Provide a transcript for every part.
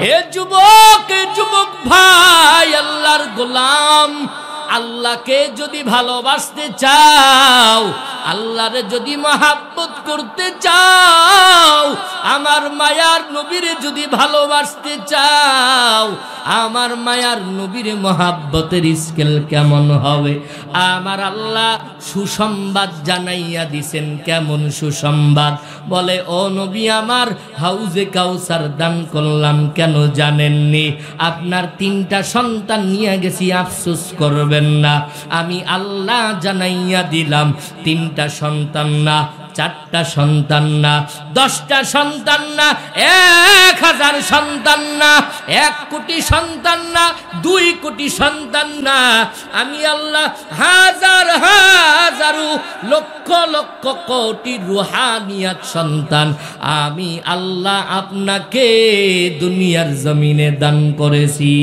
এ যুবক ভাই, আল্লাহর গোলাম, আল্লাহকে যদি ভালোবাসতে চাও, আল্লাহরে যদি মহাব্বত করতে চাও, আমার মায়ার নবীরে যদি ভালোবাসতে চাও, আমার মায়ার নবীর মহাব্বতের স্কেল কেমন হবে? আমার আল্লাহ সুসংবাদ জানাইয়া দিছেন। কেমন সুসংবাদ? বলে, ও নবী আমার, হাউজে কাউসার দান করলাম, কেন জানেননি? আপনার 3টা সন্তান নিয়ে গেছি, আফসোস করবেন না। আমি আল্লাহ জানাইয়া দিলাম, 3টা সন্তান না, 4টা সন্তান না, 10টা সন্তান না, 1000 সন্তান না, 1 কোটি সন্তান না, 2 কোটি সন্তান না, আমি আল্লাহ হাজার লক্ষ লক্ষ কোটি রুহানিয়াত সন্তান আমি আল্লাহ আপনাকে দুনিয়ার জমিনে দান করেছি।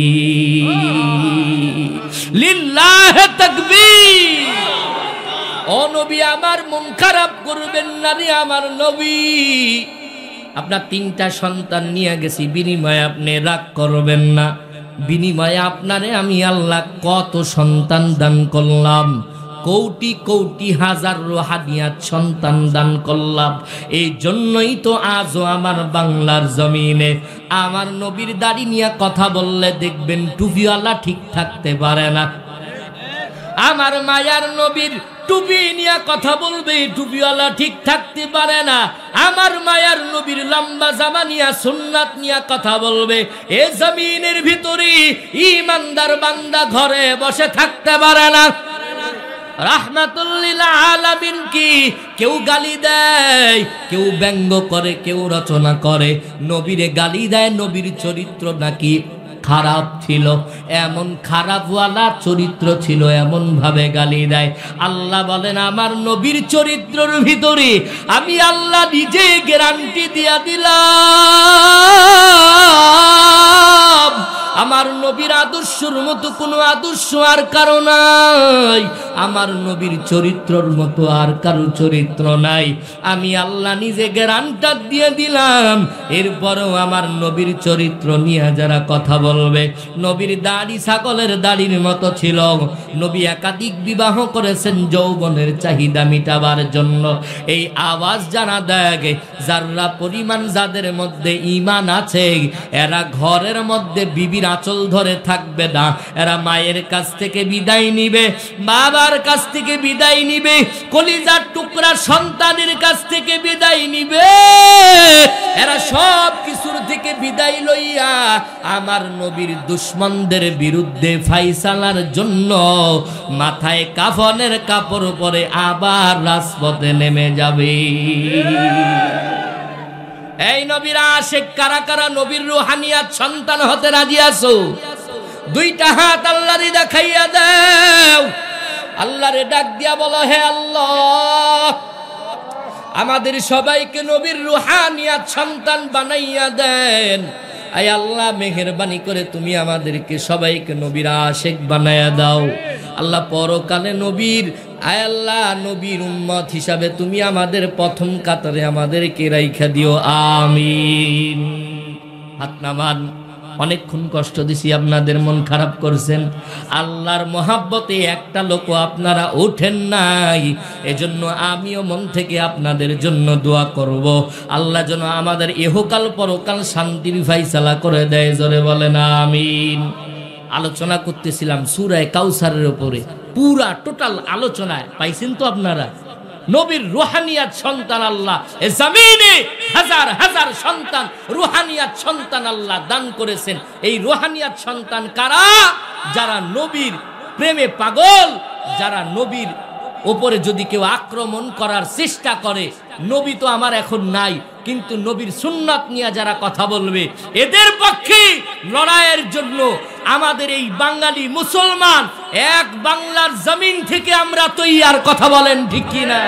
লিল্লাহি তাকবীর। ও নবী আমার, মন খারাপ করবেন না রে আমার নবী। আপনার 3টা সন্তান নিয়ে গেছি, বিনিময়ে আপনি রাগ করবেন না। বিনিময়ে আপনারে আমি আল্লাহ কত সন্তান দান করলাম, কোটি কোটি হাজার রুহানিয়াত সন্তান দান করলাম। এই জন্যই তো আজও আমার বাংলার জমিনে আমার নবীর দাড়ি নিয়ে কথা বললে দেখবেন টুপিওয়ালা ঠিক থাকতে পারে না। আমার মায়ার নবীর টুপি নিয়ে কথা বলবে, টুপিওয়ালা ঠিক থাকতে পারে না। আমার মায়ার নবীর লম্বা জামা নিয়ে সুন্নাত নিয়ে কথা বলবে, এ জমিনের ভিতরে ঈমানদার বান্দা ঘরে বসে থাকতে পারে না। রাহমাতুল লিল আলামিন কি কেউ গালি দেয়, কেউ ব্যঙ্গ করে, কেউ রচনা করে, নবীরে গালি দেয়। নবীর চরিত্র নাকি খারাপ ছিল, এমন খারাপওয়ালা চরিত্র ছিল, এমন ভাবে গালি দেয়। আল্লাহ বলেন, আমার নবীর চরিত্রের ভিতরে আমি আল্লাহ নিজে গ্যারান্টি দিয়া দিলাম, আমার নবীর আদর্শের মতো কোনো আদর্শ আর কারো নাই, আমার নবীর চরিত্রর মতো আর কারো চরিত্র নাই। আমি আল্লাহ নিজে গ্যারান্টি দিয়ে দিলাম। এরপরেও আমার নবীর চরিত্র নিয়ে যারা কথা বলবে, নবীর দাড়ি ছাগলের দাড়ির মতো ছিল, নবী একাধিক বিবাহ করেছেন যৌবনের চাহিদা মিটাবার জন্য। এই আওয়াজ জানা দেয়, যারা পরিমাণ যাদের মধ্যে ঈমান আছে, এরা ঘরের মধ্যে বিবির আঁচল ধরে থাকবে না, এরা মায়ের কাছ থেকে বিদায় নিবে, বাবার কাছ থেকে বিদায় নিবে, কলিজার টুকরা সন্তানের কাছ থেকে বিদায় নিবে। এরা সব কিছুর থেকে বিদায় লইয়া আমার নবীর দুশমনদের বিরুদ্ধে ফাইসালার জন্য মাথায় কাফনের কাপড় পরে আবার রাজপথে নেমে যাবে। এই নবীর আশিক কারা কারা নবীর রুহানিয়াত সন্তান হতে রাজি আছো? 2টা হাত আল্লাহরে দেখাইয়া দাও, আল্লাহরে ডাক দিয়া বলো, হে আল্লাহ, আমাদের সবাইকে নবীর রুহানিয়াত সন্তান বানাইয়া দেন। আয় আল্লাহ, মেহেরবানি করে তুমি আমাদেরকে সবাইকে নবীর আশিক বানাইয়া দাও। আল্লাহ, পরকালে নবীর, আয় আল্লাহ, নবীর উম্মত হিসাবে তুমি আমাদের প্রথম কাতারে আমাদেরকে রাইখা দিও, আমিন। হাত নামান। অনেকক্ষণ কষ্ট দিছি, আপনাদের মন খারাপ করছেন। আল্লাহর মহাব্বতে একটা লোকও আপনারা ওঠেন নাই, এজন্য আমিও মন থেকে আপনাদের জন্য দোয়া করব, আল্লাহ যেন আমাদের ইহকাল পরকাল শান্তির ফায়সালা করে দেয়। জোরে বলেন আমিন। আলোচনা করতেছিলাম সূরা কাউসারের উপরে, পুরা টোটাল আলোচনায় পাইছেন তো আপনারা? নবীর রুহানিয়াত সন্তান আল্লাহ এ জমিনে হাজার হাজার সন্তান, রুহানিয়াত সন্তান আল্লাহ দান করেছেন। এই রুহানিয়াত সন্তান কারা? যারা নবীর প্রেমে পাগল, যারা নবীর উপরে যদি কেউ আক্রমণ করার চেষ্টা করে, নবী তো আমার এখন নাই, কিন্তু নবীর সুন্নাত নিয়ে যারা কথা বলবে, এদের পক্ষে লড়াইয়ের জন্য আমাদের এই বাঙালি মুসলমান এক বাংলার জমিন থেকে আমরা তৈয়ার। কথা বলেন ঠিক কিনা?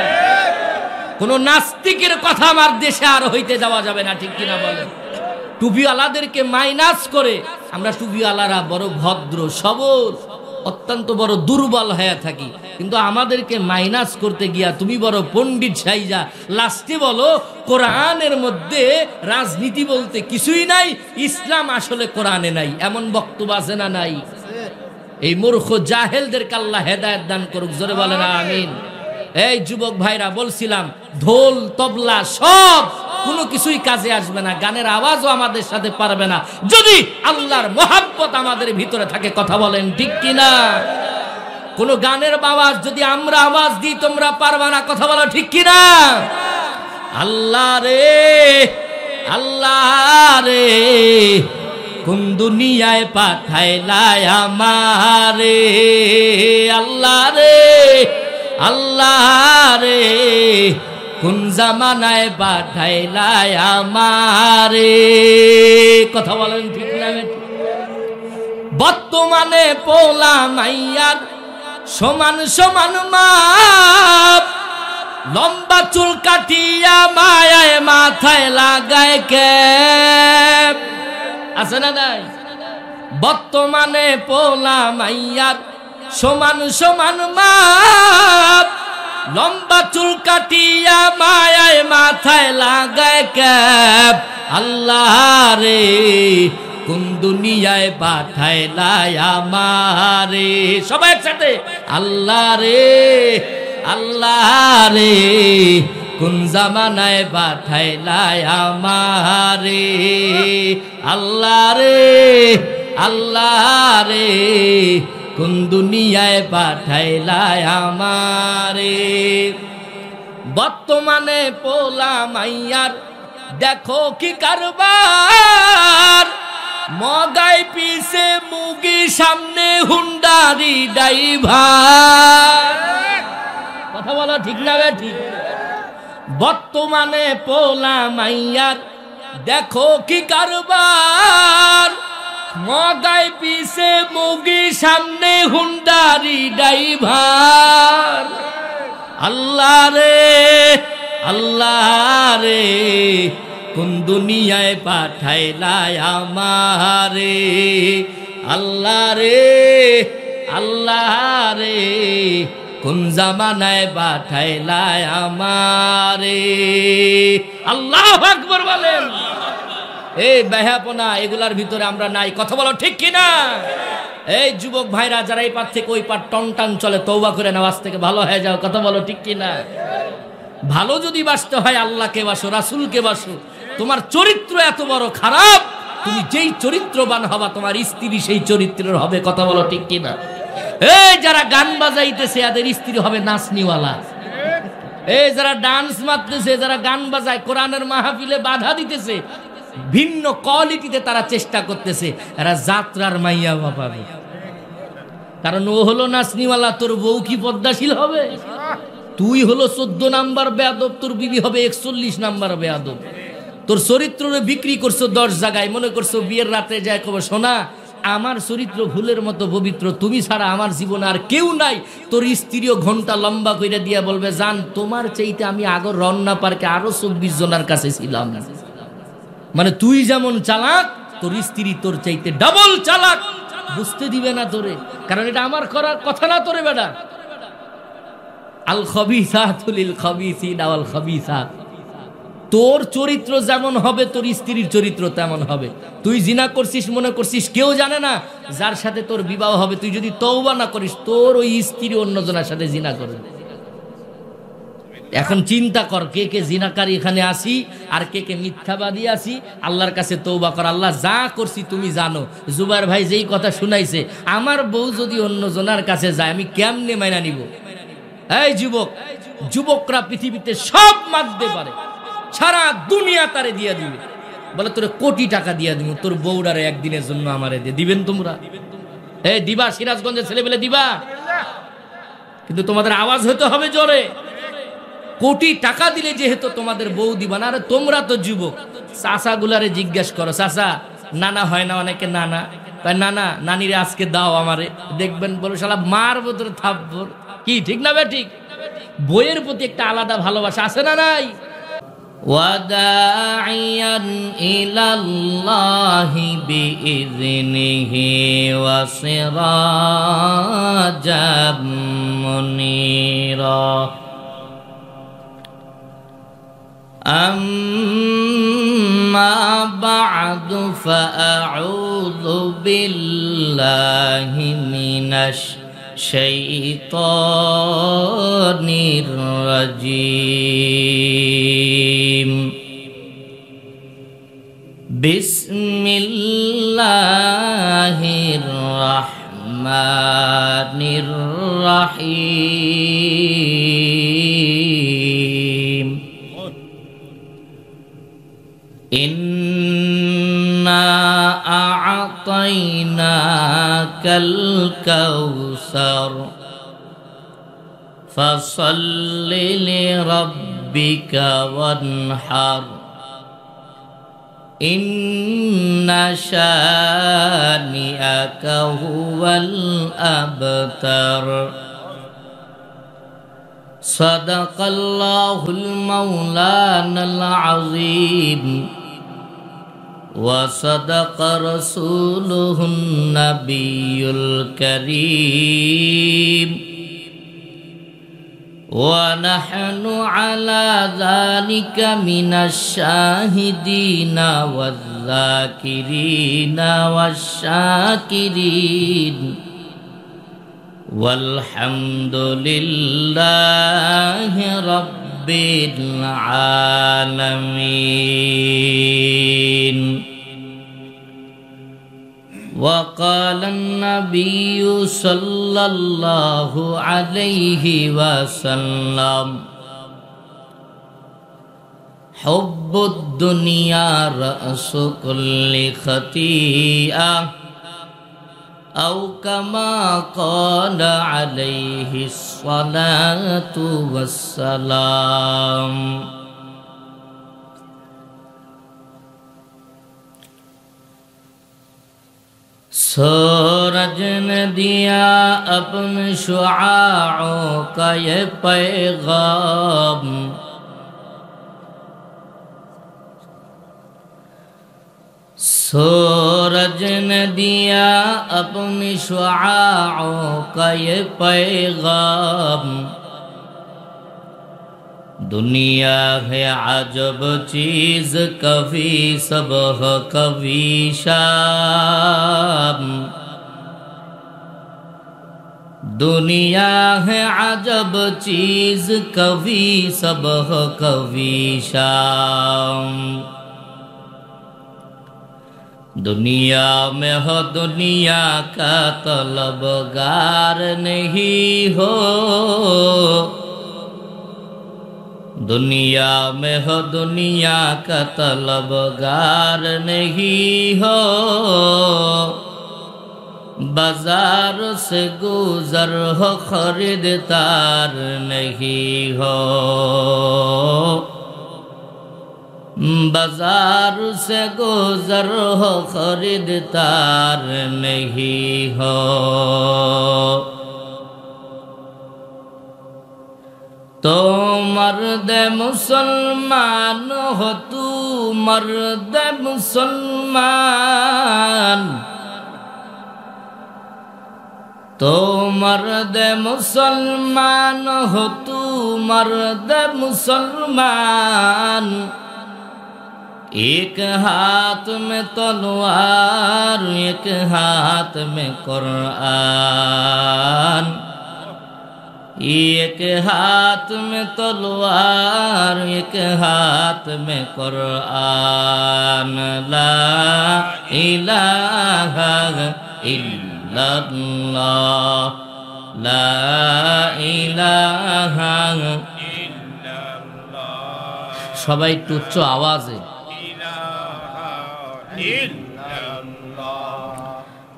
কোন নাস্তিকের কথা আমার দেশে আর হইতে যাওয়া যাবে না, ঠিক কিনা বলেন? টুপিওয়ালাদেরকে মাইনাস করে আমরা টুপিওয়ালারা বড় ভদ্র সবল, অত্যন্ত বড় দুর্বল হয়ে থাকি, কিন্তু আমাদেরকে মাইনাস করতে গিয়া তুমি বড় পণ্ডিত সাইজা লাস্টে বলো কোরআনের মধ্যে রাজনীতি বলতে কিছুই নাই, ইসলাম আসলে কোরআনে নাই। এমন বক্তব্য আছে না নাই? এই মূর্খ জাহেলদেরকে আল্লাহ হেদায়েত দান করুক, জোরে বলেন আমিন। এই যুবক ভাইরা, বলছিলাম ঢোল তবলা সব কোনো কিছুই কাজে আসবে না, গানের আওয়াজও আমাদের সাথে পারবে না যদি আল্লাহর মহাব্বত আমাদের ভিতরে থাকে। কথা বলেন ঠিক কিনা? কোন গানের আওয়াজ যদি আমরা আওয়াজ দিই তোমরা পারবে না, কথা বলো ঠিক কিনা? আল্লাহ রে আল্লাহ রে কোন দুনিয়ায় পাঠাইলাই আমারে, আল্লাহ রে আল্লাহ রে কোন জামানায় পাঠাইলাই আমারে। কথা বলেন ঠিক না? বর্তমানে পোলা মাইয়ার সমান সমান মাপ, লম্বা চুল কাটিয়া মায়ায় মাথায় লাগায় ক্যাপ, আছে না নাই? বর্তমানে পোলা মাইয়ার সমান সমান মাপ, লম্বা চুল কাটিয়া মায়ায় মাথায় লাগায় ক্যাপ। আল্লাহ রে কোন দুনিয়ায় পাঠাইলাই আমারে, সবাই একসাথে আল্লাহ রে আল্লাহ রে কোন জামানায় পাঠাইলাই আমারে, আল্লাহ রে আল্লাহ রে কোন দুনিয়ায় পাঠাইলাই আমারে। বর্তমানে পোলা মাইয়ার দেখো কি কারবার, মগাই পিছে মুগি সামনে হুন্ডারি ড্রাইভার। কথা বলো ঠিক না? ঠিক। বর্তমানে পোলা মাইয়ার দেখো কি কারবার, মগাই পিছে মুগি সামনে হুন্ডারি ড্রাইভার। আল্লাহ রে আল্লাহ রে কোন দুনিয়ায় পাঠাইলাই আমারে, আল্লাহ রে আল্লাহ রে কোন জামানায় পাঠাইলাই আমারে। আল্লাহু আকবার বলেন। এই বেহাপনা এগুলার ভিতরে আমরা নাই, কথা বলো ঠিক কিনা? এই যুবক ভাইরা যারা এই পার থেকে ওই পার টনটান চলে, তওবা করে নাও, আজ থেকে ভালো হয়ে যাও, কথা বলো ঠিক কিনা? ভালো যদি বাসতে হয় আল্লাহকে বাসো, রাসূলকে বাসো। তোমার চরিত্র এত বড় খারাপ, তুমি যেই চরিত্রবান হবা তোমার স্ত্রী সেই চরিত্রের হবে, কথা বলো ঠিক কিনা? এই যারা গান বাজাইতেছে এদের স্ত্রী হবে নাচনিওয়ালা, এই যারা ডান্স মারতেছে, যারা গান বাজায়, কোরআনের মাহফিলে বাধা দিতেছে, ভিন্ন কোয়ালিটিতে তারা চেষ্টা করতেছে, এরা যাত্রার মাইয়া পাবে। কারণ ও হলো নাচনিওয়ালা, তোর বউ কি পদ্মাশীল হবে? তুই হলো 14 নাম্বার বেয়াদব, তোর বিবি হবে 41 নাম্বার বেয়াদব। তোর চরিত্ররে বিক্রি করছো 10 জায়গায়, মনে করছো বিয়ের রাতে যায় কবে শোনা আমার চরিত্র ফুলের মতো পবিত্র, তুমি ছাড়া আমার জীবনে আর কেউ নাই। তোর স্ত্রীও ঘন্টা লম্বা কইরা দিয়া বলবে, জান তোমার চাইতে আমি আগর রন্না পার্কে আরো 24 জনের কাছে ছিলাম। মানে তুই যেমন চালাক, তোর স্ত্রী তোর চাইতে ডাবল চালাক। বুঝতে দিবে না তোরে, কারণ এটা আমার করার কথা না তোরে বেটা। আল খাবিসাতু লিল খাবিসিনা ওয়াল খাবিসাত। তোর চরিত্র যেমন হবে তোর স্ত্রীর চরিত্র তেমন হবে। তুই জিনা করছিস মনে করছিস কেউ জানে না, যার সাথে তোর বিবাহ হবে তুই যদি তওবা না করিস তোর ওই স্ত্রী অন্যজনের সাথে জিনা করবে। এখন চিন্তা কর, কে কে জিনাকারী এখানে আসি আর কে কে মিথ্যাবাদী আসি। আল্লাহর কাছে তওবা কর, আল্লাহ যা করছি তুমি জানো। জুবাইর ভাই যেই কথা শুনাইছে, আমার বউ যদি অন্যজনের কাছে যায় আমি কেমনে মাইনা নিব? এই যুবক, যুবকরা পৃথিবীতে সব মারতে পারে, সারা দুনিয়া তারে দিয়া দিবে, বলে তোরে কোটি টাকা দিয়া দিব, তোর বউরারে একদিনের জন্য আমারে দিয়ে দিবেন তোমরা? এই দিবা? সিরাজগঞ্জের ছেলেবেলে দিবা? কিন্তু তোমাদের আওয়াজ হতে হবে জোরে। কোটি টাকা দিলে যেহেতু তোমাদের বউ দিবা না। আরে তোমরা তো যুবক, চাচা গুলারে জিজ্ঞাসা করো, চাচা নানা হয় না অনেকে, নানা নানা নানিরে আজকে দাও আমারে, দেখবেন বলো শালা মারবো তোর থাপ্পড়। কি ঠিক না বে ঠিক? বইয়ের প্রতি একটা আলাদা ভালোবাসা আছে না নাই? وداعيا إلى الله بإذنه وسراجا منيرا أما بعد فأعوذ بالله من الشيطان الرجيم بسم الله الرحمن الرحيم إنا أعطيناك الكوثر فصل لربك وانحر إن شانئك هو الأبتر صدق الله المولانا العظيم وصدق رسوله النبي الكريم ونحن على ذلك من الشاهدين والذاكرين والشاكرين والحمد لله رب العالمين وقال النبي صلى الله عليه وسلم حب الدنيا رأس كل خطيئة أو كما قال عليه الصلاة والسلام سورج نے دیا اپنے شعاعوں کا یہ پیغام سورج نے دیا اپنی شعاعوں کا یہ پیغام دنیا ہے عجب چیز کبھی صبح کبھی شام دنیا ہے عجب چیز کبھی صبح کبھی شام دنیا میں ہو دنیا کا طلبگار نہیں ہو دنیا میں ہو دنیا کا طلبگار نہیں ہو بازار سے گزر ہو خریدار نہیں ہو بازار سے گزر ہو خریدار نہیں ہو تو مرد مسلمان ہو تو مرد مسلمان تو مرد مسلمان ہو تو مرد مسلمان ایک ہاتھ میں تلوار ایک ہاتھ میں قرآن ایک ہاتھ میں تلوار ایک ہاتھ میں قرآن لا الہ الا اللہ لا الہ الا اللہ সবাই একটু উচ্চ আওয়াজে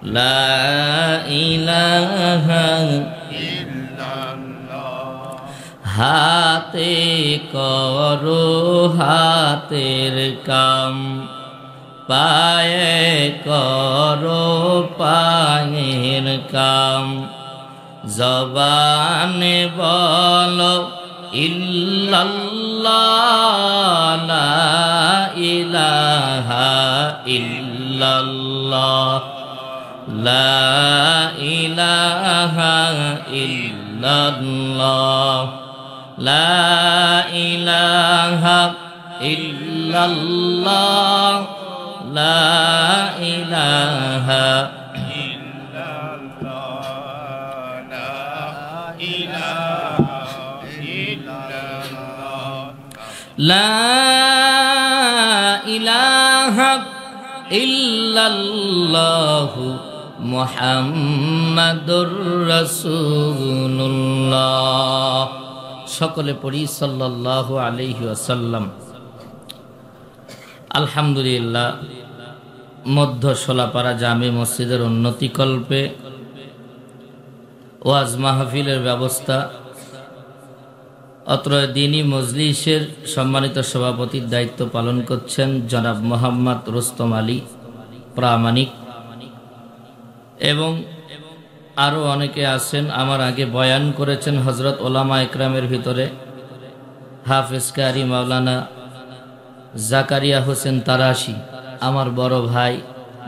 لا الہ হাতে করো হাতের কাম পায়ে করো পায়ের কাম জবানে বলো ইল্লাল্লাহ ইল্লাল্লাহ লা ইলাহা ইল্লাল্লাহ লা ইলাহা ইল্লাল্লাহ লা ইলাহা ইল্লাল্লাহ লা ইলাহা লা ইলাহা ইল্লাল্লাহ মুহাম্মাদুর রাসূলুল্লাহ। সকলে পড়ি সাল্লাল্লাহু আলাইহি ওয়াসাল্লাম। আলহামদুলিল্লাহ, মধ্য শোলাপাড়া জামে মসজিদের উন্নতিকল্পে ওয়াজ মাহফিলের ব্যবস্থা, অত্র দ্বীনী মজলিসের সম্মানিত সভাপতির দায়িত্ব পালন করছেন জনাব মোহাম্মদ রুস্তম আলী প্রামাণিক, এবং আরও অনেকে আছেন। আমার আগে বয়ান করেছেন হজরত ওলামা একরামের ভিতরে হাফেজ কারি মাওলানা জাকারিয়া হোসেন তারাশি, আমার বড় ভাই,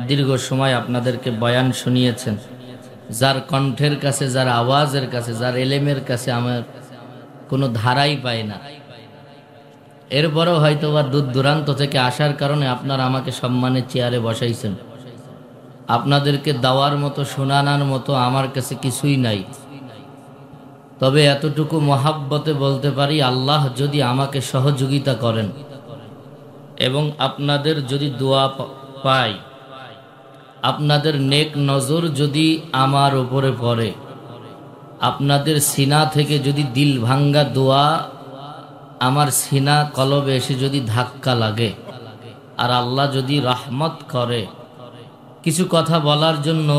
দীর্ঘ সময় আপনাদেরকে বয়ান শুনিয়েছেন। যার কণ্ঠের কাছে, যার আওয়াজের কাছে, যার এলেমের কাছে আমার কোনো ধারাই পায় না। এরপরেও হয়তো বা দূর দূরান্ত থেকে আসার কারণে আপনারা আমাকে সম্মানের চেয়ারে বসাইছেন। আপনাদেরকে দেওয়ার মতো, শোনানোর মতো আমার কাছে কিছুই নাই। তবে এতটুকু মহাব্বতে বলতে পারি, আল্লাহ যদি আমাকে সহযোগিতা করেন এবং আপনাদের যদি দোয়া পাই, আপনাদের নেক নজর যদি আমার উপরে পড়ে, আপনাদের সিনা থেকে যদি দিল ভাঙ্গা দোয়া আমার সিনা কলবে এসে যদি ধাক্কা লাগে, আর আল্লাহ যদি রহমত করে, কিছু কথা বলার জন্য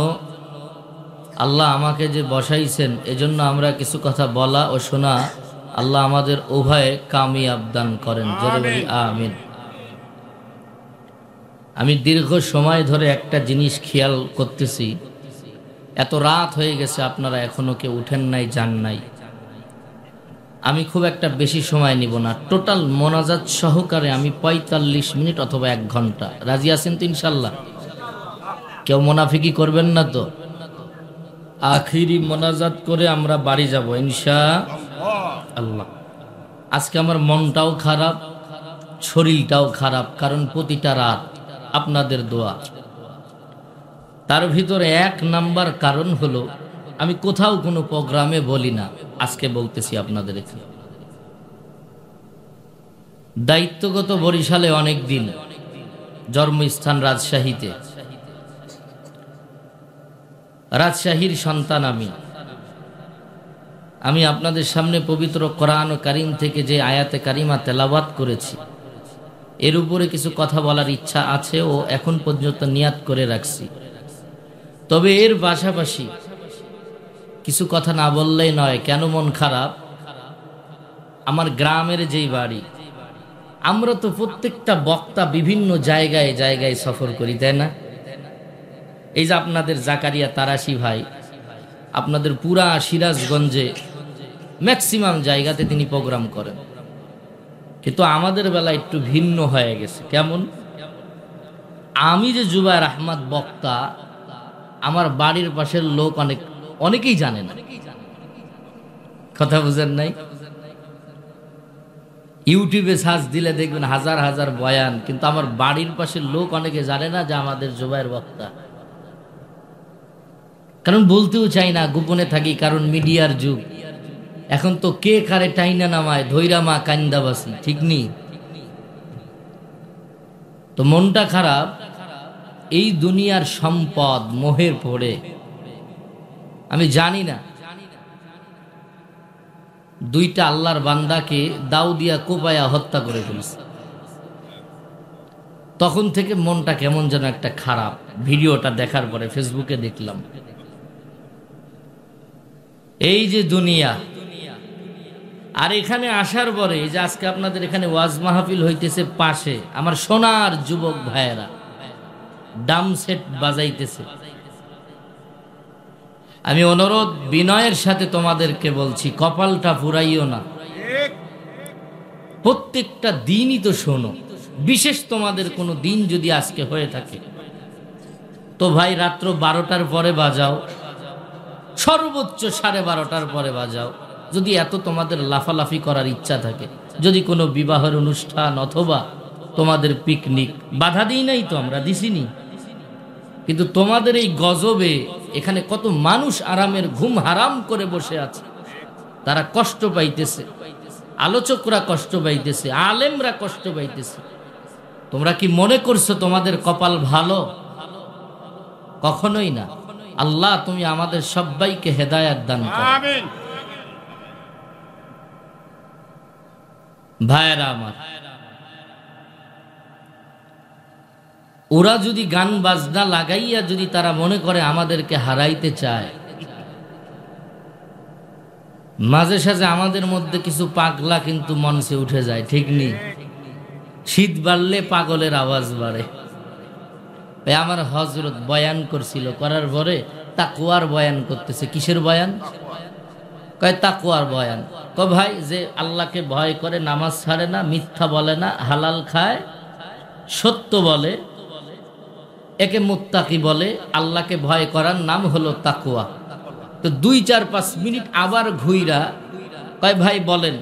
আল্লাহ আমাকে যে বসাইছেন, এজন্য আমরা কিছু কথা বলা ও শোনা আল্লাহ আমাদের উভয়ে কামিয়াব দান করেন। জোরে বলি আমিন। আমি দীর্ঘ সময় ধরে একটা জিনিস খেয়াল করতেছি, এত রাত হয়ে গেছে, আপনারা এখনো কেউ উঠেন নাই, যান নাই। আমি খুব একটা বেশি সময় নিব না, টোটাল মোনাজাত সহকারে আমি ৪৫ মিনিট অথবা ১ ঘন্টা। রাজি আছেন তো ইনশাল্লাহ? কেউ মুনাফিকি করবেন না তো? আখিরি মোনাজাত করে আমরা বাড়ি যাব ইনশাআল্লাহ। আজকে আমার মনটাও খারাপ, শরীরটাও খারাপ, কারণ প্রতিটা রাত আপনাদের দোয়া। তার ভিতরে ১ নাম্বার কারণ হলো, আমি কোথাও কোনো প্রোগ্রামে বলি না, আজকে বলতেছি আপনাদের এখানে। দায়িত্বগত বরিশালে অনেক দিন, জন্মস্থান রাজশাহীতে। রাজশাহীর সন্তান আমি আপনাদের সামনে পবিত্র কোরআন ও কারীম থেকে যে আয়াতে কারিমা তেলাওয়াত করেছি, এর উপরে কিছু কথা বলার ইচ্ছা আছে ও এখন পর্যন্ত নিয়াত করে রাখছি। তবে এর পাশাপাশি কিছু কথা না বললেই নয়। কেন মন খারাপ? আমার গ্রামের যেই বাড়ি, আমরা তো প্রত্যেকটা বক্তা বিভিন্ন জায়গায় জায়গায় সফর করি, তাই না? এই যে আপনাদের জাকারিয়া তারাশি ভাই, আপনাদের পুরা সিরাজগঞ্জে ম্যাক্সিমাম জায়গাতে তিনি প্রোগ্রাম করেন, কিন্তু আমাদের বেলা একটু ভিন্ন হয়ে গেছে। কেমন? আমি যে জুবায়ের আহমদ বক্তা, আমার বাড়ির পাশের লোক অনেকেই জানে না। কথা বুঝেন নাই? ইউটিউবে সার্চ দিলে দেখবেন হাজার হাজার বয়ান, কিন্তু আমার বাড়ির পাশের লোক অনেকে জানে না যে আমাদের জুবায়ের বক্তা। কারণ বলতেও চাই না, গোপনে থাকি, কারণ মিডিয়ার যুগ। এখন তো কে কারে টাইনা নামায়, ধৈরা মা কান্দাবাসি, ঠিক নেই? তো মনটা খারাপ, এই দুনিয়ার সম্পদ মোহের পড়ে আমি জানি না, 2টা আল্লাহর বান্দাকে দাও দিয়া কোপায়া হত্যা করে ফেলছে। তখন থেকে মনটা কেমন যেন একটা খারাপ। ভিডিওটা দেখার পরে ফেসবুকে দেখলাম, এই যে দুনিয়া, আর এখানে আসার পরে এই যে আজকে আপনাদের এখানে ওয়াজ মাহফিল হইতেছে, পাশে আমার সোনার যুবক ভাইয়েরা ডাম সেট বাজাইতেছে। আমি অনুরোধ বিনয়ের সাথে তোমাদেরকে বলছি, কপালটা ফুরাইও না। প্রত্যেকটা দিনই তো শোনো, বিশেষ তোমাদের কোনো দিন যদি আজকে হয়ে থাকে তো ভাই রাত্র 12টার পরে বাজাও, সর্বোচ্চ 12:30টার পরে বাজাও। যদি এত তোমাদের লাফালাফি করার ইচ্ছা থাকে, যদি কোনো বিবাহের অনুষ্ঠান অথবা তোমাদের পিকনিক, বাধা দিই নাই তো, আমরা দিছিনি, কিন্তু তোমাদের এই গজবে এখানে কত মানুষ আরামের ঘুম হারাম করে বসে আছে, তারা কষ্ট পাইতেছে, আলোচকরা কষ্ট পাইতেছে, আলেমরা কষ্ট পাইতেছে। তোমরা কি মনে করছো তোমাদের কপাল ভালো? কখনোই না। আল্লাহ তুমি আমাদের সবাইকে হেদায়েত দান করো, আমিন। ভাইরা আমার, ওরা যদি গান বাজনা লাগাইয়া যদি তারা মনে করে আমাদেরকে হারাইতে চায়, মাঝে সাঝে আমাদের মধ্যে কিছু পাগলা কিন্তু মঞ্চে উঠে যায়, ঠিক নেই? শীত বাড়লে পাগলের আওয়াজ বাড়ে। আমার হযরত বয়ান করছিল, করার পরে তাকওয়ার বয়ান করতেছে। কিসের বয়ান? কয় তাকওয়ার বয়ান। কয় ভাই, যে আল্লাহকে ভয় করে, নামাজ ছাড়ে না, মিথ্যা বলে না, হালাল খায়, সত্য বলে, একে মুত্তাকি বলে। আল্লাহকে ভয় করার নাম হলো তাকওয়া। তো 2-4-5 মিনিট আবার ঘুইরা কয় ভাই বলেন,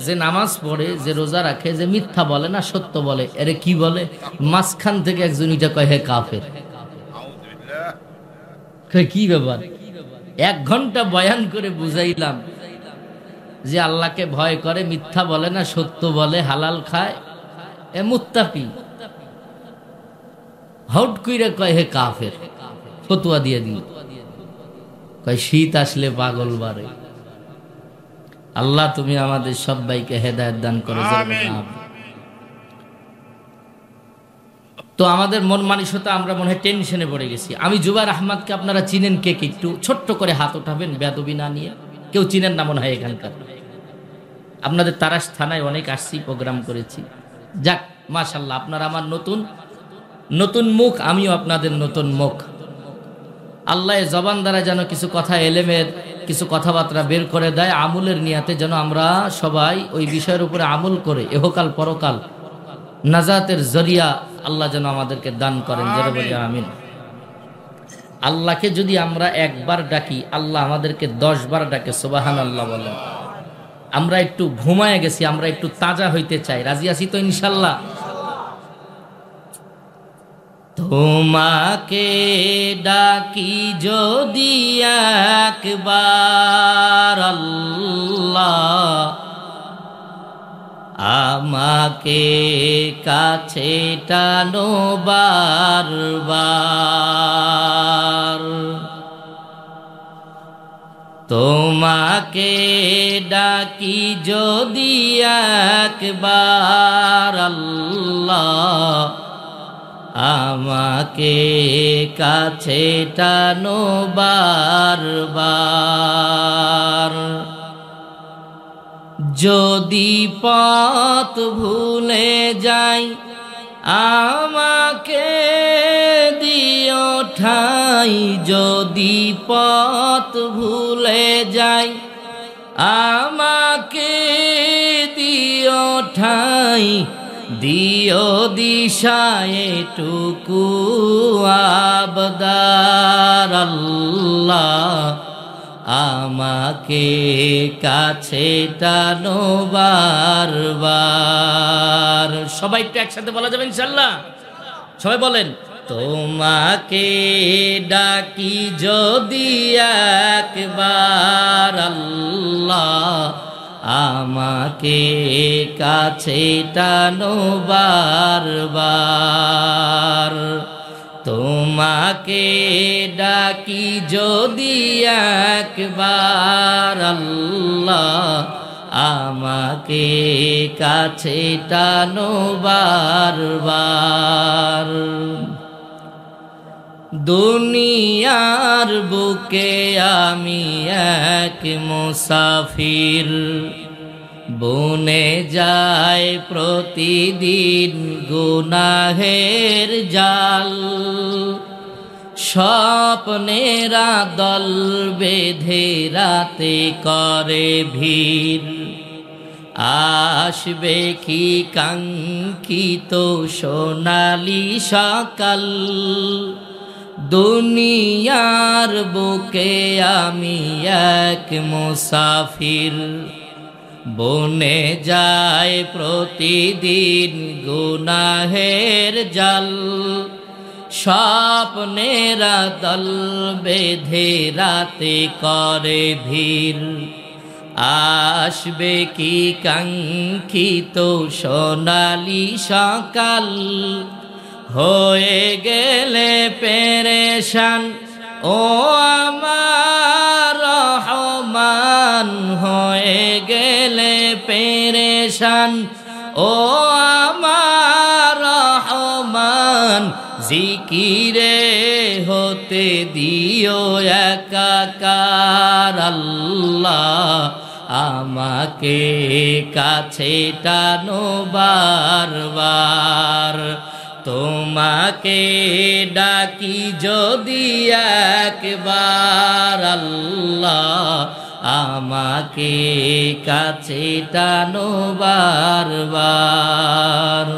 যে নামাজ পড়ে, যে রোজা রাখে, যে মিথ্যা বলে না, সত্য বলে, এরে কি বলে? মাঝখান থেকে একজন এটা কয় হে কাফের। কি ব্যাপার? 1 ঘন্টা বয়ান করে বুঝাইলাম যে আল্লাহকে ভয় করে, মিথ্যা বলে না, সত্য বলে, হালাল খায়, এ মুত্তাকি। হট কইরা কয় হে কাফের, ফতোয়া দিয়ে দিল। কয় শীত আসলে পাগল বাড়ে। আল্লাহ তুমি আমাদের সবাইকে হেদায়েত দান করো, আমিন। তো আমাদের মন মানসিকতা, আমরা মনে হয় টেনশনে পড়ে গেছি। আমি জুবাইর আহমদকে আপনারা চিনেন কে কে? একটু ছোট্ট করে হাত উঠাবেন, বেয়াদবি না নিয়ে। কেউ চিনেন না মনে হয় এখানকার? আপনাদের তারাশ থানায় অনেক আসছি, প্রোগ্রাম করেছি। যাক, মাশাআল্লাহ, আপনারা আমার নতুন মুখ, আমিও আপনাদের নতুন মুখ। আল্লাহ জবান দ্বারা যেন কিছু কথা, এলেমের কিছু কথাবার্তা বের করে দেয়, আমলের নিয়াতে যেন আমরা সবাই ওই বিষয়ের উপরে আমল করে ইহকাল পরকাল নাজাতের জরিয়া আল্লাহ যেন আমাদেরকে দান করেন, যারা বলি আমিন। আল্লাহকে যদি আমরা একবার ডাকি, আল্লাহ আমাদেরকে 10 বার ডাকে, সুবহানাল্লাহ বলেন। আমরা একটু ঘুমায় গেছি, আমরা একটু তাজা হইতে চাই, রাজি আছি তো ইনশাল্লাহ? তোমাকে ডাকি যদি একবার আল্লাহ, আমাকে কাছে টানো বারবার। তোমাকে ডাকি যদি একবার আল্লাহ, আমাকে কাছে টানো বারবার। যদি পথ ভুলে যাই, আমাকে দিও ঠাই। যদি পথ ভুলে যাই, আমাকে দিও ঠাই। দিও দিশায় টুকু আবদার আল্লাহ, আমাকে কাছে টানো বারবার। সবাই একটু একসাথে বলা যাবে ইনশাআল্লাহ? সবাই বলেন, তোমাকে ডাকি যদি একবার আল্লাহ, আমাকে কাছে টানো বারবার। তোমাকে ডাকি যদি একবার আল্লাহ, আমাকে কাছে টানো বারবার। দুনিয়ার বুকে আমি এক মুসাফির, বনে যায় প্রতিদিন গুনাহের জাল। স্বপ্নেরা দল বেঁধে রাতে করে ভিড়, আসবে কি কাঙ্ক্ষিত সোনালি সকাল, দুনিয়ার বুকে আমি এক মুসাফির, বনে যায় প্রতিদিন গুনাহের জাল, স্বপ্নেরা দল বেঁধে রাতে করে ভিড়। আসবে কি কাঙ্ক্ষিত সোনালি সকাল, হয়ে গেলে পেরেশান ও আমার রহমান, হয়ে গেলে পেরেশান ও আমার রহমান, জিকিরে হতে দিও একাকার আল্লাহ, আমাকে কাছে টানো বারবার, তোমাকে ডাকি যদি একবার আল্লাহ, আমাকে কাছে টানো বারবার,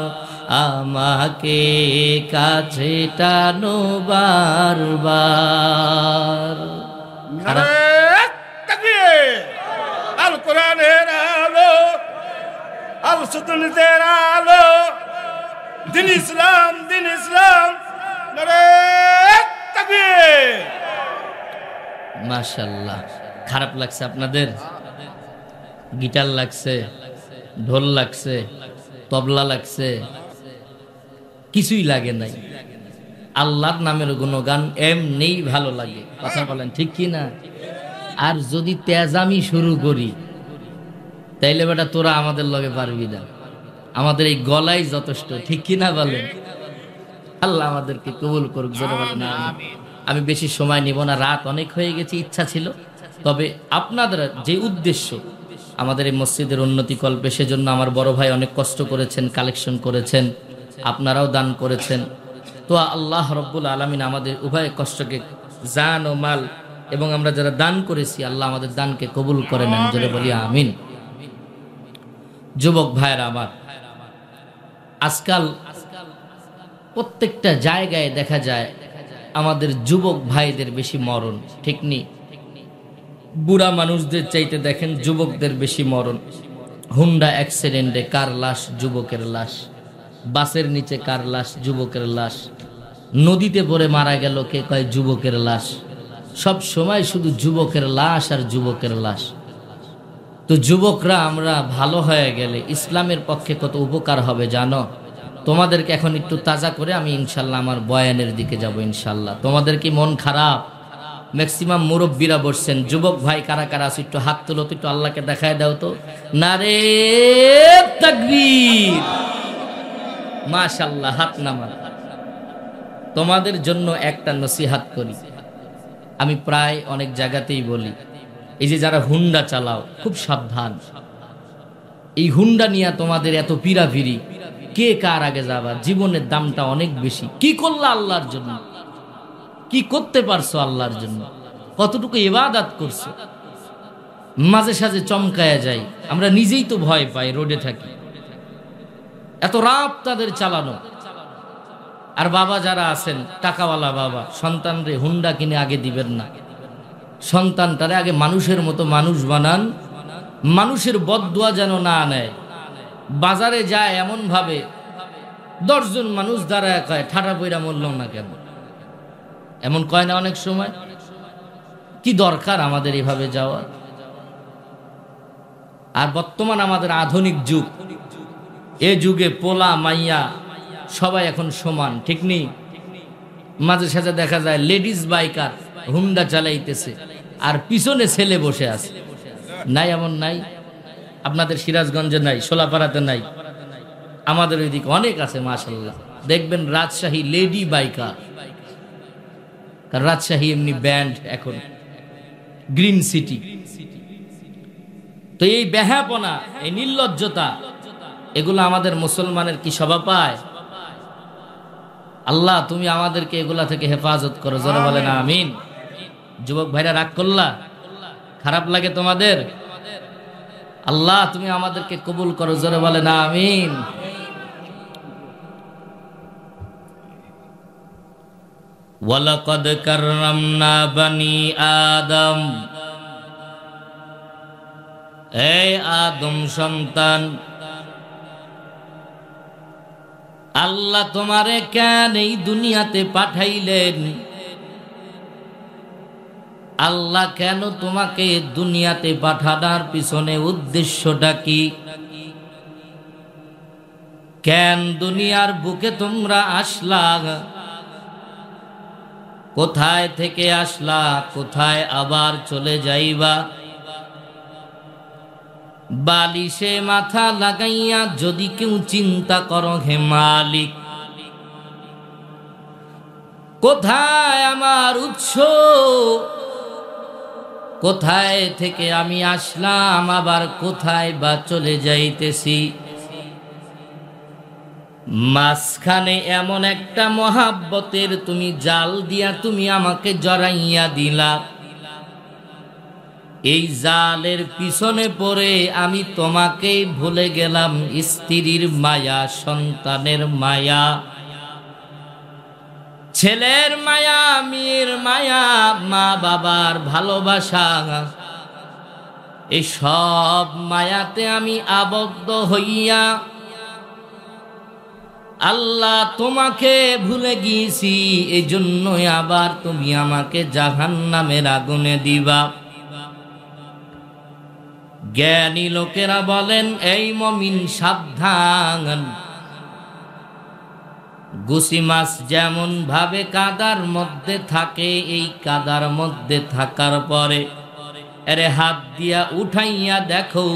আমাকে কাছে টানো বারবার। আল কোরআনের আলো, আল সুন্নাতের আলো, দিন ইসলাম, দিন ইসলাম, নারে তাকবীর। মাশাআল্লাহ। খারাপ লাগছে আপনাদের? গিটার লাগছে, ঢোল লাগছে, তবলা লাগছে, কিছুই লাগে নাই। আল্লাহর নামের গুণগান এমনিই ভালো লাগে, কথা বলেন ঠিক কি না? আর যদি তেজামি শুরু করি তাইলে বেটা তোরা আমাদের লগে পারবি না, আমাদের এই গলাই যথেষ্ট, ঠিক কি না বলেন? আল্লাহ আমাদেরকে কবুল করুক, জোরে বলেন আমিন। আমি বেশি সময় নিব না, রাত অনেক হয়ে গেছে, ইচ্ছা ছিল, তবে আপনাদের যে উদ্দেশ্য আমাদের এই মসজিদের উন্নতি কল্পে, সেজন্য আমার বড় ভাই অনেক কষ্ট করেছেন, কালেকশন করেছেন, আপনারাও দান করেছেন। তো আল্লাহ রব্বুল আলামিন আমাদের উভয় কষ্টকে জান ও মাল এবং আমরা যারা দান করেছি, আল্লাহ আমাদের দানকে কবুল করে নেন, জোরে বলি আমিন। যুবক ভাইরা আমার, আজকাল প্রত্যেকটা জায়গায় দেখা যায় আমাদের যুবক ভাইদের বেশি মরণ, ঠিক নেই? বুড়া মানুষদের চাইতে দেখেন যুবকদের বেশি মরণ। হুন্ডা অ্যাক্সিডেন্টে কার লাশ? যুবকের লাশ। বাসের নিচে কার লাশ? যুবকের লাশ। নদীতে পড়ে মারা গেল কে? কয় যুবকের লাশ। সব সময় শুধু যুবকের লাশ আর যুবকের লাশ। তো যুবকরা আমরা ভালো হয়ে গেলে ইসলামের পক্ষে কত উপকার হবে জানো? তোমাদেরকে এখন একটু তাজা করে আমি ইনশাল্লাহ আমার বয়ানের দিকে যাব ইনশাল্লাহ। তোমাদের কি মন খারাপ? ম্যাক্সিমাম মুরব্বীরা বসছেন, যুবক ভাই কারা কারা আছে একটু হাত তুলো তো, একটু আল্লাহকে দেখায় দাও তো। নারে তাকবীর, মাশাআল্লাহ, হাত নামান। তোমাদের জন্য একটা নসিহাত করি, আমি প্রায় অনেক জায়গাতেই বলি, এই যে যারা হুন্ডা চালাও খুব সাবধান। এই হুন্ডা নিয়ে তোমাদের এত পিরাপিরি, কে কার আগে যাবা? জীবনের দামটা অনেক বেশি। কি করলা আল্লাহর জন্য? কি করতে পারছো আল্লাহর জন্য? কতটুকু ইবাদত করছো? মাঝে সাঝে চমকায়া যাই, আমরা নিজেই তো ভয় পাই, রোডে থাকি, এত রাত তাদের চালানো। আর বাবা যারা আছেন, টাকাওয়ালা বাবা, সন্তানরে হুন্ডা কিনে আগে দিবেন না, সন্তানটারে আগে মানুষের মতো মানুষ বানান, মানুষের বদদুয়া যেন না নেয়। বাজারে যায় এমন ভাবে 10 জন মানুষ দাঁড়ায় কয় ঠাটা পইরা মরলাম না কেন, এমন কয় না অনেক সময়? কি দরকার আমাদের এভাবে যাওয়ার? আর বর্তমান আমাদের আধুনিক যুগ, এ যুগে পোলা মাইয়া সবাই এখন সমান, ঠিক নেই? মাঝে সাঝে দেখা যায় লেডিস বাইকার হুন্ডা চালাইতেছে আর পিছনে ছেলে বসে আছে। নাই এমন নাই? আপনাদের সিরাজগঞ্জে নাই, সোলাপাড়াতে নাই, আমাদের ওইদিকে অনেক আছে মাশাআল্লাহ। দেখবেন রাজশাহী লেডি বাইকার, কারণ রাজশাহী এমনি ব্যান্ড এখন, গ্রিন সিটি। তো এই বেহাপনা, এই নির্লজ্জতা, এগুলো আমাদের মুসলমানের কি শোভা পায়? আল্লাহ তুমি আমাদেরকে এগুলা থেকে হেফাজত করো, জোরে বলেন আমিন। যুবক ভাইরা রাগ করলা? খারাপ লাগে তোমাদের? আল্লাহ তুমি আমাদেরকে কবুল করো, জোরে বলেন আমিন। ওয়ালাকাদ কাররামনা বানি আদম, এই আদম সন্তান, আল্লাহ তোমারে কেন এই দুনিয়াতে পাঠাইলেন? আল্লাহ কেন তোমাকে দুনিয়াতে পাঠানোর পিছনে উদ্দেশ্যটা কি? কেন দুনিয়ার বুকে তোমরা আসলা? কোথায় থেকে আসলা, কোথায় আবার চলে যাইবা? বালিশে মাথা লাগাইয়া যদি কেউ চিন্তা করো, হে মালিক কোথায় আমার উৎস, কোথায় থেকে আমি আসলাম, আবার কোথায় বা চলে যাইতেছি? মাঝখানে এমন একটা মহাব্বতের তুমি জাল দিয়া তুমি আমাকে জড়াইয়া দিলা। এই জালের পিছনে পড়ে আমি তোমাকে ভুলে গেলাম, স্ত্রীর মায়া, সন্তানের মায়া, ছেলের মায়া, মেয়ের মায়া, মা বাবার ভালোবাসা, এই সব মায়াতে আমি আবদ্ধ হইয়া আল্লাহ তোমাকে ভুলে গিয়েছি। এই জন্যই আবার তুমি আমাকে জাহান্নামের আগুনে দিবা। জ্ঞানী লোকেরা বলেন, এই মুমিন সাবধান, গুছি মাছ যেমন ভাবে কাদার মধ্যে থাকে, এই কাদার মধ্যে থাকার পরে এরে হাত দিয়া উঠাইয়া দেখো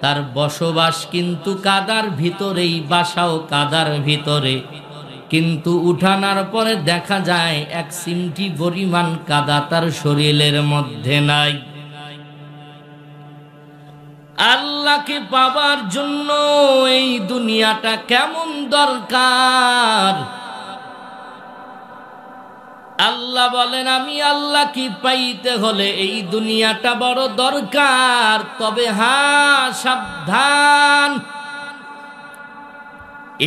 তার বসবাস কিন্তু কাদার ভিতরেই, বাসাও কাদার ভিতরে, কিন্তু উঠানোর পরে দেখা যায় এক চিমটি পরিমাণ কাদা তার শরীরের মধ্যে নাই। আল্লাহকে পাবার জন্য এই দুনিয়াটা কেমন দরকার? আল্লাহ বলেন, আমি আল্লাহ কি পাইতে হলে এই দুনিয়াটা বড় দরকার। তবে হ্যাঁ, সাবধান,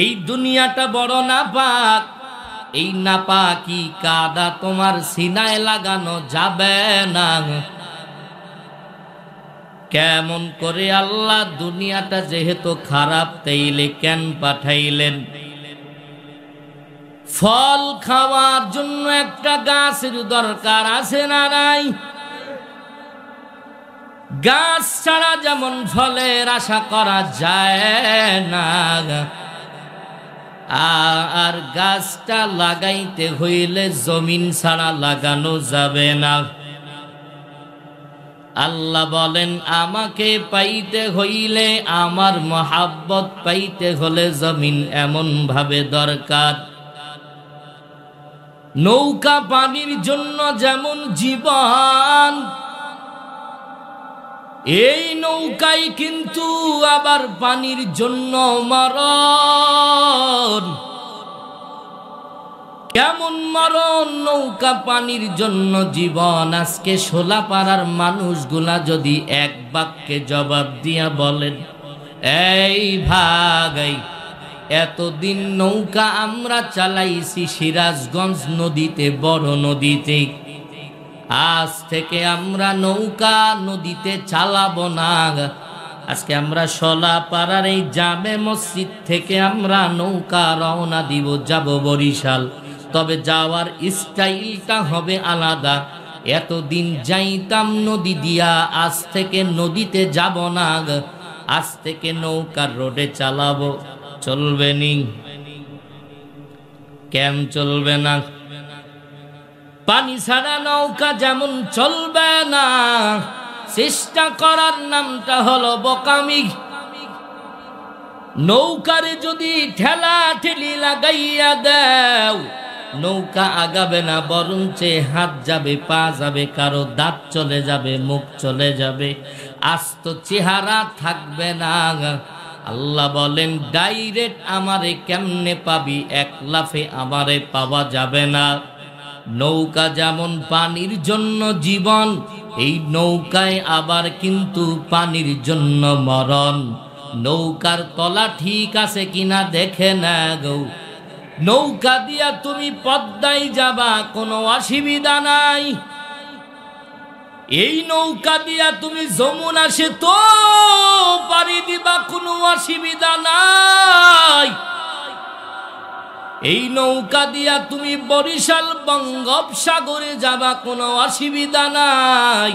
এই দুনিয়াটা বড় নাপাক। এই নাপাকি কাদা তোমার সিনায় লাগানো যাবে না। কেমন করে আল্লাহ দুনিয়াটা যেহেতু খারাপ, তাইলে কেন পাঠাইলেন? ফল খাওয়ার জন্য একটা গাছের দরকার আছে না নাই? গাছ ছাড়া যেমন ফলের আশা করা যায় না, আর গাছটা লাগাইতে হইলে জমিন ছাড়া লাগানো যাবে না। আল্লাহ বলেন, আমাকে পাইতে হইলে, আমার মহাব্বত পাইতে হলে জমিন এমন ভাবে দরকার। নৌকা পানির জন্য যেমন জীবন, এই নৌকাই কিন্তু আবার পানির জন্য মরণ। কেমন মরণ? নৌকা পানির জন্য জীবন। আজকে শোলাপাড়ার মানুষগুলা যদি এক বাক্যে জবাব দিয়া বলেন, এই ভাই, এতদিন নৌকা আমরা চালাইছি সিরাজগঞ্জ নদীতে, বড় নদীতে, আজ থেকে আমরা নৌকা নদীতে চালাবো না। আজকে আমরা শোলাপাড়ার এই জামে মসজিদ থেকে আমরা নৌকা রওনা দিব, যাব বরিশাল। তবে যাওয়ার স্টাইলটা হবে আলাদা। এতদিন যাইতাম নদী দিয়া, আজ থেকে নদীতে যাব না, আজ থেকে নৌকার রোডে চালাবো। চলবে নি? কেন চলবে না? পানি ছাড়া নৌকা যেমন চলবে না, চেষ্টা করার নামটা হলো বোকামি। নৌকারে যদি ঠেলা ঠেলি লাগাইয়া দেও, নৌকা আগাবে না, বরঞ্চে হাত যাবে, পা যাবে, কারো দাঁত চলে যাবে, মুখ চলে যাবে, আস্ত চেহারা থাকবে না। আল্লাহ বলেন, ডাইরেক্ট আমারে কেমনে পাবি? এক লাফে আমারে পাওয়া যাবে না। নৌকা যেমন পানির জন্য জীবন, এই নৌকায় আবার কিন্তু পানির জন্য মরণ। নৌকার তলা ঠিক আছে কিনা দেখে না গো। নৌকা দিয়া তুমি পদ্মায় যাবা, কোনো অসুবিধা নাই। এই নৌকা দিয়া তুমি যমুনা সেতু পাড়ি দিবা, কোনো অসুবিধা নাই। এই নৌকা দিয়া তুমি বরিশাল বঙ্গোপসাগরে যাবা, কোনো অসুবিধা নাই।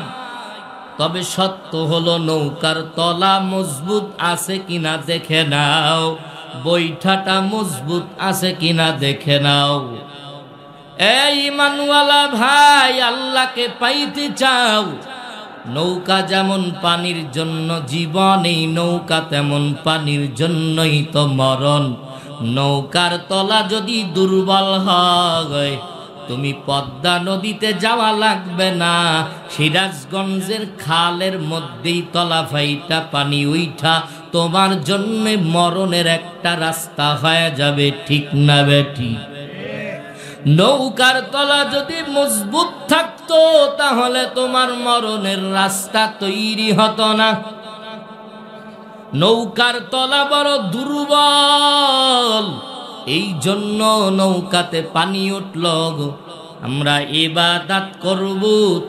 তবে সত্য হলো নৌকার তলা মজবুত আছে কিনা দেখে নাও, বৈঠাটা মজবুত আছে কিনা দেখে নাও। এই ইমানওয়ালা ভাই, আল্লাহকে পাইতে চাও, নৌকা যেমন পানির জন্য জীবন, এই নৌকা তেমন পানির জন্যই তো মরণ। নৌকার তলা যদি দুর্বল হয়, তুমি পদ্মা নদীতে যাওয়া লাগবে না, সিরাজগঞ্জের খালের মধ্যেই তলা ফাইটা পানি উঠা তোমার জন্য মরণের একটা রাস্তা হয়ে যাবে, ঠিক না বেটি? নৌকার তলা যদি মজবুত থাকতো তাহলে তোমার মরণের রাস্তা তৈরি হতো না। নৌকার তলা বড় দুর্বল, এই জন্য নৌকাতে পানি উঠল গো। আমরা ইবাদত করব,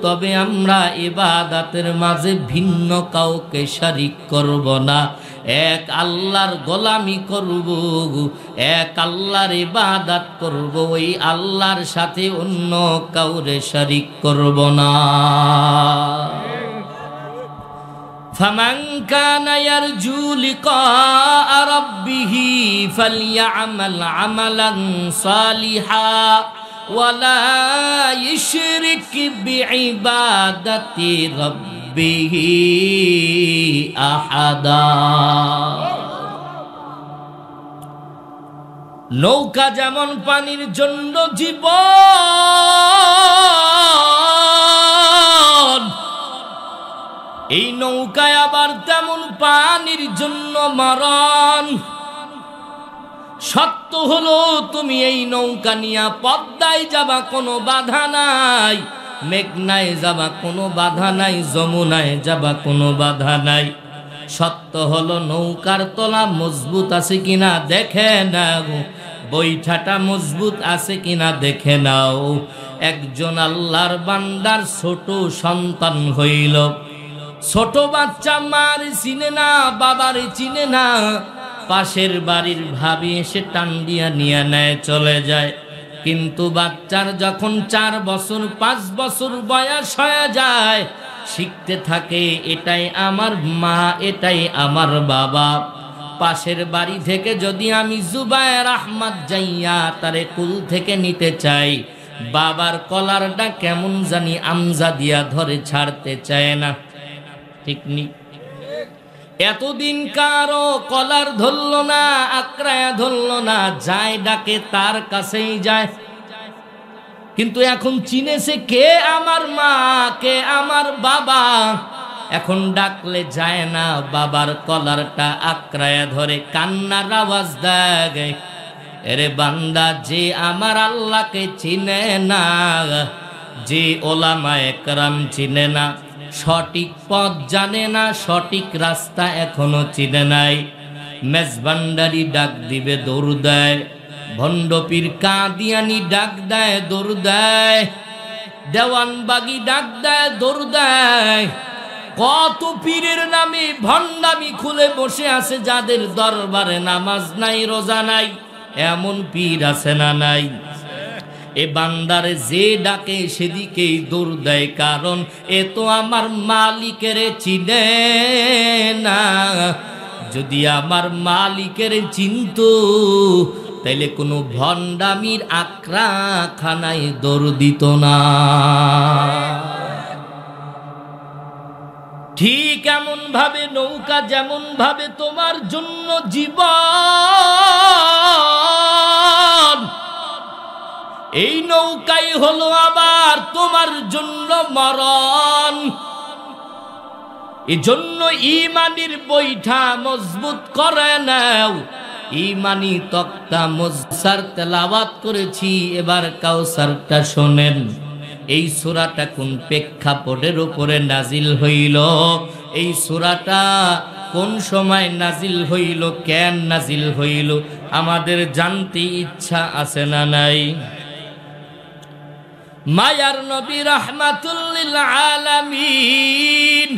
তবে আমরা ইবাদতের মাঝে ভিন্ন কাউকে শরীক করব না। এক আল্লাহর গোলামি করব, এক আল্লাহর ইবাদত করব, ওই আল্লাহর সাথে অন্য কাউরে শরীক করব না। فمن كان يرجو لقاء ربه فليعمل عملا صالحا ولا يشرك بعبادة ربه أحدا। নৌকা যেমন পানির জন্য জীবন, এই নৌকায় আবার তেমন পানির জন্য মরণ। সত্য হলো তুমি এই নৌকা নিয়ে পদ্মায় যাবা, কোনো বাধা নাই। মেঘনায় যাবা, কোনো বাধা নাই। যমুনায় যাবা, কোনো বাধা নাই। সত্য হলো নৌকার তলা মজবুত আছে কিনা দেখে নাও, বৈঠাটা মজবুত আছে কিনা দেখে নাও। একজন আল্লাহর বান্দার ছোট সন্তান হইল, ছোট বাচ্চা মার চিনে না, বাবার চিনে না, পাশের বাড়ির ভাবি এসে টান দিয়া নিয়ে নেয়, চলে যায়। কিন্তু বাচ্চার যখন 4 বছর 5 বছর বয়স হয়ে যায়, শিখতে থাকে এটাই আমার মা, এটাই আমার বাবা। পাশের বাড়ি থেকে যদি আমি জুবায়ের আহমদ যাইয়া তারে কুল থেকে নিতে চাই, বাবার কলারটা কেমন জানি আমজা দিয়া ধরে ছাড়তে চায় না, ঠিক নি? এতদিন কারো কলার ধরল না, আক্রায়া ধরল না, যায় ডাকে তার কাছেই যায়। কিন্তু এখন চিনেছে কে আমার মা, কে আমার বাবা। এখন ডাকলে যায় না, বাবার কলারটা আক্রায়া ধরে কান্নার আওয়াজ দেয়। এরে বান্দা, যে আমার আল্লাহকে চিনে না, যে ওলামায়ে কেরাম চিনে না, সঠিক পথ জানে না, সঠিক রাস্তা এখনো চিনে নাই, মেজবান্ডারি ডাক দিবে দৌড় দেয়, ভণ্ডপীর কাদিয়ানি ডাক দেয় দৌড় দেয়, দেওয়ানবাগি ডাক দেয় দৌড় দেয়। কত পীরের নামে ভণ্ডামি খুলে বসে আছে, যাদের দরবারে নামাজ নাই, রোজা নাই, এমন পীর আছে না নাই? এ বান্দারে যে ডাকে সেদিকেই দৌড় দেয়, কারণ এ তো আমার মালিকের চিনে না। যদি আমার মালিকের চিনতো তাইলে কোনো ভণ্ডামির আক্রা খানায় দৌড় দিত না। ঠিক এমন ভাবে নৌকা যেমন ভাবে তোমার জন্য জীবন, এই নৌকাই হলো আবার তোমার জন্য মরণ। এজন্য ইমানির বৈঠা মজবুত করে নাও। ইমানি তক্তা মুসার তেলাওয়াত করেছি, এবার কাউসারটা শোনেন। এই সূরাটা কোন প্রেক্ষাপটের উপরে নাজিল হইল, এই সূরাটা কোন সময় নাজিল হইল, কেন নাজিল হইল, আমাদের জানতে ইচ্ছা আছে না নাই? মায়ার নবী রাহমাতুল লিল আলামিন